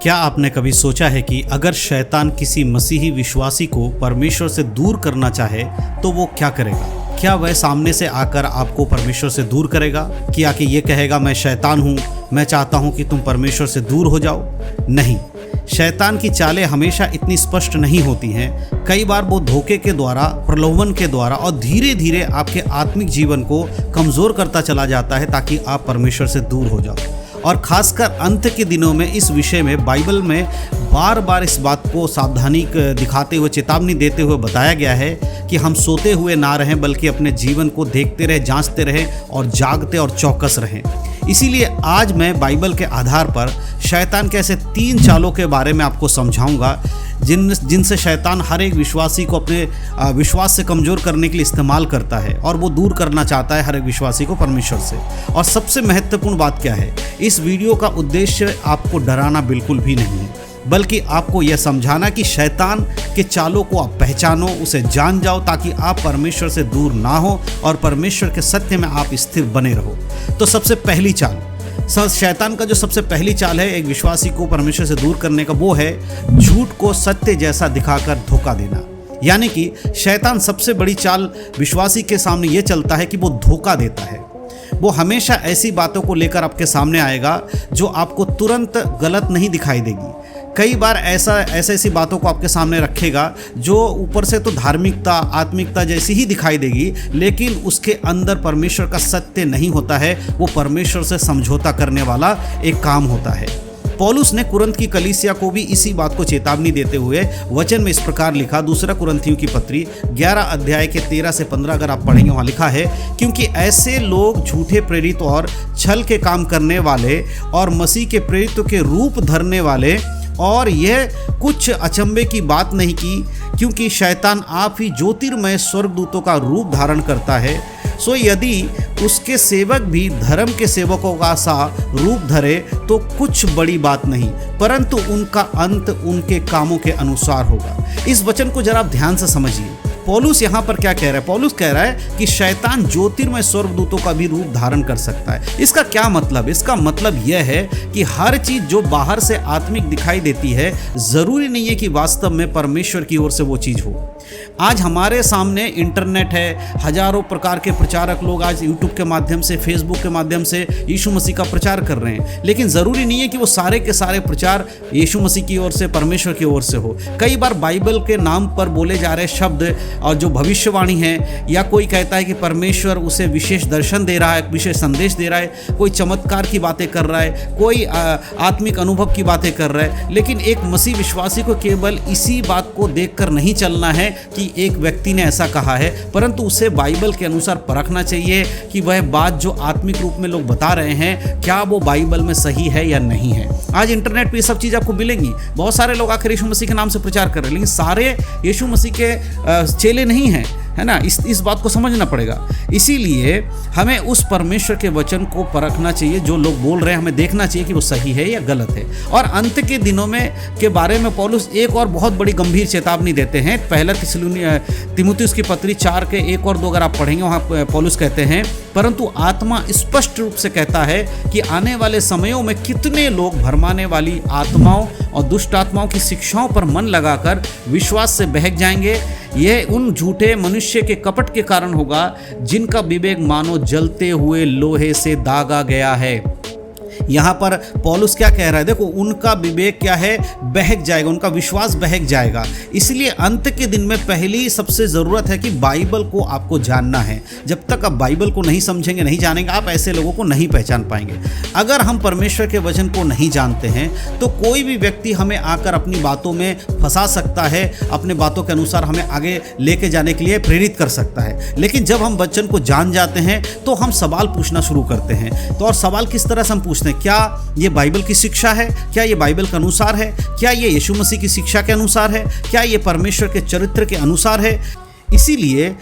क्या आपने कभी सोचा है कि अगर शैतान किसी मसीही विश्वासी को परमेश्वर से दूर करना चाहे तो वो क्या करेगा? क्या वह सामने से आकर आपको परमेश्वर से दूर करेगा? क्या कि ये कहेगा मैं शैतान हूँ, मैं चाहता हूँ कि तुम परमेश्वर से दूर हो जाओ? नहीं, शैतान की चालें हमेशा इतनी स्पष्ट नहीं होती हैं। कई बार वो धोखे के द्वारा, प्रलोभन के द्वारा और धीरे धीरे आपके आत्मिक जीवन को कमज़ोर करता चला जाता है ताकि आप परमेश्वर से दूर हो जाओ। और खासकर अंत के दिनों में इस विषय में बाइबल में बार बार इस बात को सावधानी दिखाते हुए, चेतावनी देते हुए बताया गया है कि हम सोते हुए ना रहें बल्कि अपने जीवन को देखते रहें, जांचते रहें और जागते और चौकस रहें। इसीलिए आज मैं बाइबल के आधार पर शैतान के ऐसे 3 चालों के बारे में आपको समझाऊंगा जिनसे शैतान हर एक विश्वासी को अपने विश्वास से कमज़ोर करने के लिए इस्तेमाल करता है और वो दूर करना चाहता है हर एक विश्वासी को परमेश्वर से। और सबसे महत्वपूर्ण बात क्या है, इस वीडियो का उद्देश्य आपको डराना बिल्कुल भी नहीं है, बल्कि आपको यह समझाना कि शैतान के चालों को आप पहचानो, उसे जान जाओ ताकि आप परमेश्वर से दूर ना हो और परमेश्वर के सत्य में आप स्थिर बने रहो। तो सबसे पहली चाल, शैतान का जो सबसे पहली चाल है एक विश्वासी को परमेश्वर से दूर करने का, वो है झूठ को सत्य जैसा दिखाकर धोखा देना। यानी कि शैतान सबसे बड़ी चाल विश्वासी के सामने ये चलता है कि वो धोखा देता है। वो हमेशा ऐसी बातों को लेकर आपके सामने आएगा जो आपको तुरंत गलत नहीं दिखाई देगी। कई बार ऐसी बातों को आपके सामने रखेगा जो ऊपर से तो धार्मिकता, आत्मिकता जैसी ही दिखाई देगी, लेकिन उसके अंदर परमेश्वर का सत्य नहीं होता है। वो परमेश्वर से समझौता करने वाला एक काम होता है। पौलुस ने कुरिन्थ की कलीसिया को भी इसी बात को चेतावनी देते हुए वचन में इस प्रकार लिखा, 2 कुरिन्थियों की पत्री 11 अध्याय के 13 से 15 अगर आप पढ़ेंगे, वहाँ लिखा है, क्योंकि ऐसे लोग झूठे प्रेरित और छल के काम करने वाले और मसीह के प्रेरितों के रूप धरने वाले, और यह कुछ अचंभे की बात नहीं की, क्योंकि शैतान आप ही ज्योतिर्मय स्वर्गदूतों का रूप धारण करता है। सो यदि उसके सेवक भी धर्म के सेवकों का सा रूप धरे तो कुछ बड़ी बात नहीं, परंतु उनका अंत उनके कामों के अनुसार होगा। इस वचन को जरा आप ध्यान से समझिए। पौलुस यहाँ पर क्या कह रहा है? पौलुस कह रहा है कि शैतान ज्योतिर्मय स्वर्गदूतों का भी रूप धारण कर सकता है। इसका क्या मतलब? इसका मतलब यह है कि हर चीज जो बाहर से आत्मिक दिखाई देती है, जरूरी नहीं है कि वास्तव में परमेश्वर की ओर से वो चीज हो। आज हमारे सामने इंटरनेट है, हजारों प्रकार के प्रचारक लोग आज यूट्यूब के माध्यम से, फेसबुक के माध्यम से यीशु मसीह का प्रचार कर रहे हैं, लेकिन ज़रूरी नहीं है कि वो सारे के सारे प्रचार यीशु मसीह की ओर से, परमेश्वर की ओर से हो। कई बार बाइबल के नाम पर बोले जा रहे शब्द और जो भविष्यवाणी है, या कोई कहता है कि परमेश्वर उसे विशेष दर्शन दे रहा है, विशेष संदेश दे रहा है, कोई चमत्कार की बातें कर रहा है, कोई आत्मिक अनुभव की बातें कर रहा है, लेकिन एक मसीह विश्वासी को केवल इसी बात को देखकर नहीं चलना है कि एक व्यक्ति ने ऐसा कहा है, परंतु उसे बाइबल के अनुसार परखना चाहिए कि वह बात जो आत्मिक रूप में लोग बता रहे हैं, क्या वो बाइबल में सही है या नहीं है। आज इंटरनेट पे ये सब चीज़ आपको मिलेंगी। बहुत सारे लोग आखिर यीशु मसीह के नाम से प्रचार कर रहे हैं, लेकिन सारे यीशु मसीह के चेले नहीं हैं, है ना। इस बात को समझना पड़ेगा। इसीलिए हमें उस परमेश्वर के वचन को परखना चाहिए। जो लोग बोल रहे हैं, हमें देखना चाहिए कि वो सही है या गलत है। और अंत के दिनों में के बारे में पौलुस एक और बहुत बड़ी गंभीर चेतावनी देते हैं। पहला तीमुथियुस की पत्री 4 के 1 और 2 अगर आप पढ़ेंगे, वहाँ पौलुस कहते हैं, परंतु आत्मा स्पष्ट रूप से कहता है कि आने वाले समयों में कितने लोग भरमाने वाली आत्माओं और दुष्ट आत्माओं की शिक्षाओं पर मन लगाकर विश्वास से बहक जाएंगे। यह उन झूठे मनुष्य के कपट के कारण होगा जिनका विवेक मानो जलते हुए लोहे से दागा गया है। यहाँ पर पौलुस क्या कह रहा है? देखो, उनका विवेक क्या है? बहक जाएगा, उनका विश्वास बहक जाएगा। इसलिए अंत के दिन में पहली सबसे ज़रूरत है कि बाइबल को आपको जानना है। जब तक आप बाइबल को नहीं समझेंगे, नहीं जानेंगे, आप ऐसे लोगों को नहीं पहचान पाएंगे। अगर हम परमेश्वर के वचन को नहीं जानते हैं तो कोई भी व्यक्ति हमें आकर अपनी बातों में फंसा सकता है, अपने बातों के अनुसार हमें आगे लेके जाने के लिए प्रेरित कर सकता है। लेकिन जब हम वचन को जान जाते हैं तो हम सवाल पूछना शुरू करते हैं। तो और सवाल किस तरह से हम पूछते हैं? क्या ये बाइबल की शिक्षा है? क्या ये बाइबल के अनुसार है? क्या ये यीशु मसीह की शिक्षा के अनुसार है? क्या ये परमेश्वर के चरित्र के अनुसार है? इसीलिए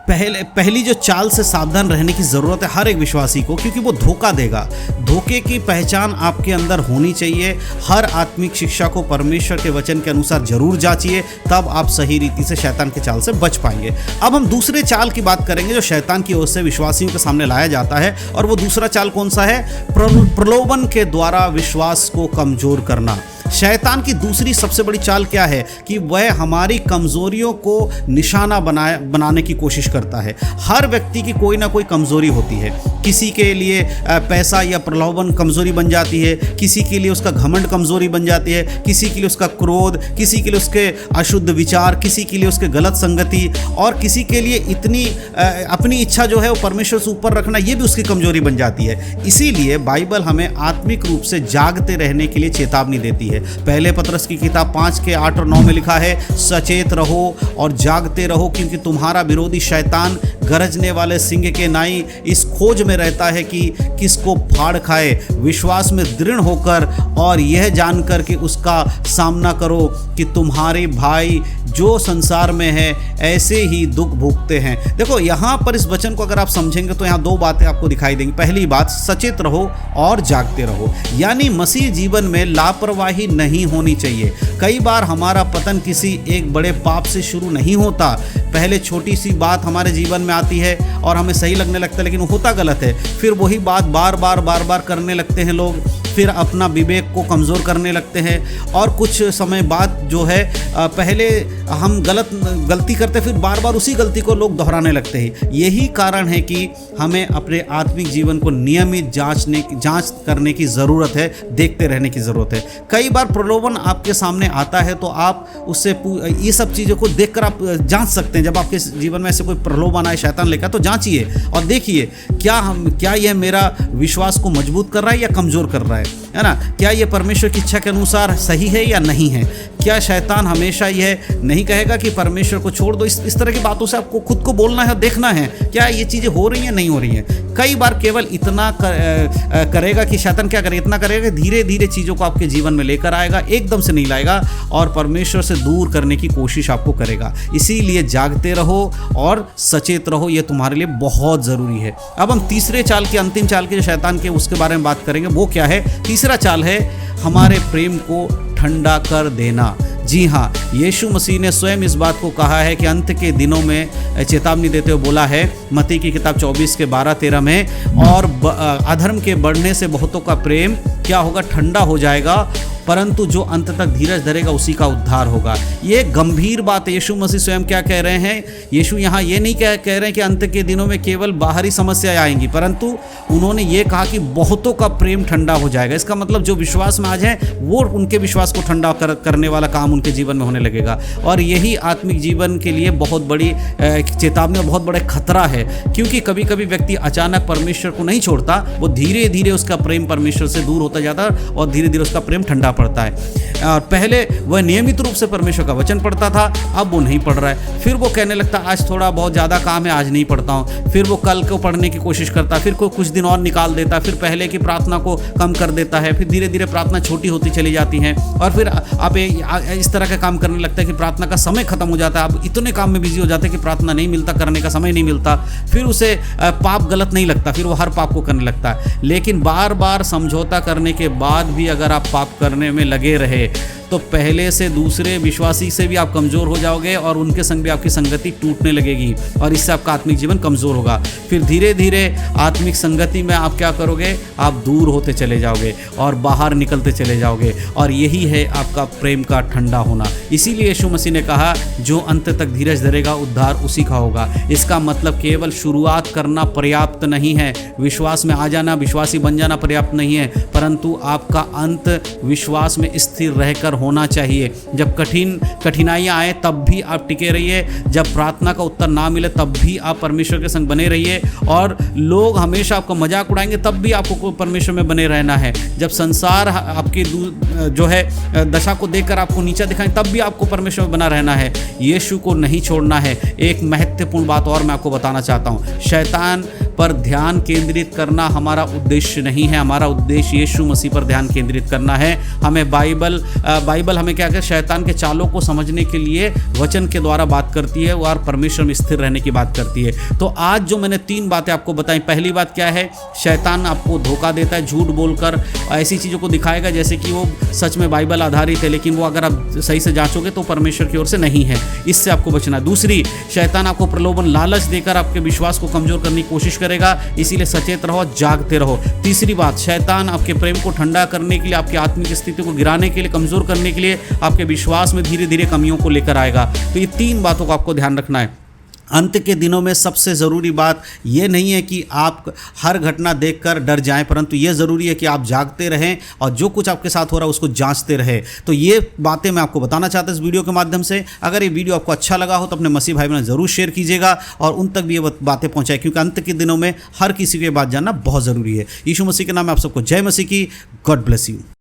पहली जो चाल से सावधान रहने की ज़रूरत है हर एक विश्वासी को, क्योंकि वो धोखा देगा। धोखे की पहचान आपके अंदर होनी चाहिए। हर आत्मिक शिक्षा को परमेश्वर के वचन के अनुसार जरूर जांचिए, तब आप सही रीति से शैतान के चाल से बच पाएंगे। अब हम दूसरे चाल की बात करेंगे जो शैतान की ओर से विश्वासियों के सामने लाया जाता है, और वो दूसरा चाल कौन सा है? प्रलोभन के द्वारा विश्वास को कमजोर करना। शैतान की दूसरी सबसे बड़ी चाल क्या है कि वह हमारी कमजोरियों को निशाना बनाने की कोशिश करता है। हर व्यक्ति की कोई ना कोई कमजोरी होती है। किसी के लिए पैसा या प्रलोभन कमजोरी बन जाती है, किसी के लिए उसका घमंड कमजोरी बन जाती है, किसी के लिए उसका क्रोध, किसी के लिए उसके अशुद्ध विचार, किसी के लिए उसके गलत संगति, और किसी के लिए इतनी अपनी इच्छा जो है वो परमेश्वर से ऊपर रखना, ये भी उसकी कमजोरी बन जाती है। इसीलिए बाइबल हमें आत्मिक रूप से जागते रहने के लिए चेतावनी देती है। पहले पतरस की किताब 5 के 8 और 9 में लिखा है, सचेत रहो और जागते रहो, क्योंकि तुम्हारा विरोधी शैतान गरजने वाले सिंह के नाई इस खोज में रहता है कि किसको फाड़ खाए। विश्वास में दृढ़ होकर और यह जानकर कि उसका सामना करो कि तुम्हारे भाई जो संसार में है ऐसे ही दुख भोगते हैं। देखो, यहाँ पर इस वचन को अगर आप समझेंगे तो यहाँ दो बातें आपको दिखाई देंगी। पहली बात, सचेत रहो और जागते रहो, यानी मसीह जीवन में लापरवाही नहीं होनी चाहिए। कई बार हमारा पतन किसी एक बड़े पाप से शुरू नहीं होता। पहले छोटी सी बात हमारे जीवन में आती है और हमें सही लगने लगता है, लेकिन होता गलत है। फिर वही बात बार बार करने लगते हैं लोग, फिर अपना विवेक को कमज़ोर करने लगते हैं, और कुछ समय बाद जो है पहले हम गलती करते, फिर बार बार उसी गलती को लोग दोहराने लगते हैं। यही कारण है कि हमें अपने आत्मिक जीवन को नियमित जांच करने की ज़रूरत है, देखते रहने की ज़रूरत है। कई बार प्रलोभन आपके सामने आता है तो आप उससे ये सब चीज़ों को देखकर आप जांच सकते हैं। जब आपके जीवन में ऐसे कोई प्रलोभन आए शैतान लेकर, तो जांचिए और देखिए क्या यह मेरा विश्वास को मजबूत कर रहा है या कमज़ोर कर रहा है ना? क्या ये परमेश्वर की इच्छा के अनुसार सही है या नहीं है? क्या शैतान हमेशा यह नहीं कहेगा कि परमेश्वर को छोड़ दो? इस तरह की बातों से आपको खुद को बोलना है, देखना है क्या ये चीज़ें हो रही हैं नहीं हो रही हैं। कई बार केवल इतना करेगा कि शैतान क्या करेगा, इतना करेगा कि धीरे धीरे चीज़ों को आपके जीवन में लेकर आएगा, एकदम से नहीं लाएगा, और परमेश्वर से दूर करने की कोशिश आपको करेगा। इसीलिए जागते रहो और सचेत रहो, ये तुम्हारे लिए बहुत ज़रूरी है। अब हम तीसरे चाल की, अंतिम चाल की जो शैतान के, उसके बारे में बात करेंगे। वो क्या है? तीसरा चाल है हमारे प्रेम को ठंडा कर देना। जी हाँ, यीशु मसीह ने स्वयं इस बात को कहा है कि अंत के दिनों में चेतावनी देते हुए बोला है, मत्ती की किताब 24 के 12-13 में, और अधर्म के बढ़ने से बहुतों का प्रेम क्या होगा? ठंडा हो जाएगा, परंतु जो अंत तक धीरज धरेगा उसी का उद्धार होगा। ये गंभीर बात है। यीशु मसीह स्वयं क्या कह रहे हैं? यीशु यहाँ ये नहीं कह रहे हैं कि अंत के दिनों में केवल बाहरी समस्याएं आएंगी, परंतु उन्होंने ये कहा कि बहुतों का प्रेम ठंडा हो जाएगा। इसका मतलब जो विश्वास में आज हैं वो उनके विश्वास को ठंडा करने वाला काम उनके जीवन में होने लगेगा। और यही आत्मिक जीवन के लिए बहुत बड़ी चेतावनी और बहुत बड़ा खतरा है, क्योंकि कभी कभी व्यक्ति अचानक परमेश्वर को नहीं छोड़ता, वो धीरे धीरे उसका प्रेम परमेश्वर से दूर होता जाता है और धीरे धीरे उसका प्रेम ठंडा पड़ता है। और पहले वह नियमित रूप से परमेश्वर का वचन पढ़ता था, अब वो नहीं पढ़ रहा है। फिर वो कहने लगता आज थोड़ा बहुत ज़्यादा काम है, आज नहीं पढ़ता हूँ। फिर वो कल को पढ़ने की कोशिश करता, फिर कोई कुछ दिन और निकाल देता, फिर पहले की प्रार्थना को कम कर देता है, फिर धीरे धीरे प्रार्थना छोटी होती चली जाती है, और फिर आप इस तरह का काम करने लगता है कि प्रार्थना का समय खत्म हो जाता है। आप इतने काम में बिजी हो जाते हैं कि प्रार्थना नहीं मिलता, करने का समय नहीं मिलता। फिर उसे पाप गलत नहीं लगता, फिर वो हर पाप को करने लगता है। लेकिन बार बार समझौता करने के बाद भी अगर आप पाप करने में लगे रहे तो पहले से दूसरे विश्वासी से भी आप कमज़ोर हो जाओगे और उनके संग भी आपकी संगति टूटने लगेगी, और इससे आपका आत्मिक जीवन कमज़ोर होगा। फिर धीरे धीरे आत्मिक संगति में आप क्या करोगे? आप दूर होते चले जाओगे और बाहर निकलते चले जाओगे, और यही है आपका प्रेम का ठंडा होना। इसीलिए यीशु मसीह ने कहा जो अंत तक धीरज धरेगा उद्धार उसी का होगा। इसका मतलब केवल शुरुआत करना पर्याप्त नहीं है, विश्वास में आ जाना, विश्वासी बन जाना पर्याप्त नहीं है, परंतु आपका अंत विश्वास में स्थिर रहकर होना चाहिए। जब कठिनाइयाँ आए तब भी आप टिके रहिए, जब प्रार्थना का उत्तर ना मिले तब भी आप परमेश्वर के संग बने रहिए, और लोग हमेशा आपका मजाक उड़ाएंगे तब भी आपको परमेश्वर में बने रहना है। जब संसार आपकी जो है दशा को देखकर आपको नीचा दिखाएंगे तब भी आपको परमेश्वर में बना रहना है, यीशु को नहीं छोड़ना है। एक महत्वपूर्ण बात और मैं आपको बताना चाहता हूँ, शैतान पर ध्यान केंद्रित करना हमारा उद्देश्य नहीं है। हमारा उद्देश्य यीशु मसीह पर ध्यान केंद्रित करना है। हमें बाइबल हमें क्या कहते हैं? शैतान के चालों को समझने के लिए वचन के द्वारा बात करती है और परमेश्वर में स्थिर रहने की बात करती है। तो आज जो मैंने 3 बातें आपको बताई, पहली बात क्या है? शैतान आपको धोखा देता है, झूठ बोलकर ऐसी चीज़ों को दिखाएगा जैसे कि वो सच में बाइबल आधारित है, लेकिन वो अगर आप सही से जांचोगे तो परमेश्वर की ओर से नहीं है। इससे आपको बचना। दूसरी, शैतान आपको प्रलोभन, लालच देकर आपके विश्वास को कमजोर करने की कोशिश करेगा, इसीलिए सचेत रहो, जागते रहो। तीसरी बात, शैतान आपके प्रेम को ठंडा करने के लिए, आपकी आत्मिक स्थिति को गिराने के लिए, कमज़ोर करने के लिए, आपके विश्वास में धीरे धीरे कमियों को लेकर आएगा। तो ये 3 बातों को आपको ध्यान रखना है। अंत के दिनों में सबसे ज़रूरी बात ये नहीं है कि आप हर घटना देखकर डर जाएं, परंतु ये ज़रूरी है कि आप जागते रहें और जो कुछ आपके साथ हो रहा है उसको जांचते रहें। तो ये बातें मैं आपको बताना चाहता हूं इस वीडियो के माध्यम से। अगर ये वीडियो आपको अच्छा लगा हो तो अपने मसीह भाई बहन ज़रूर शेयर कीजिएगा और उन तक भी ये बातें पहुँचाएं, क्योंकि अंत के दिनों में हर किसी को ये बात जानना बहुत ज़रूरी है। यीशु मसीह के नाम में आप सबको जय मसीह की। God bless you.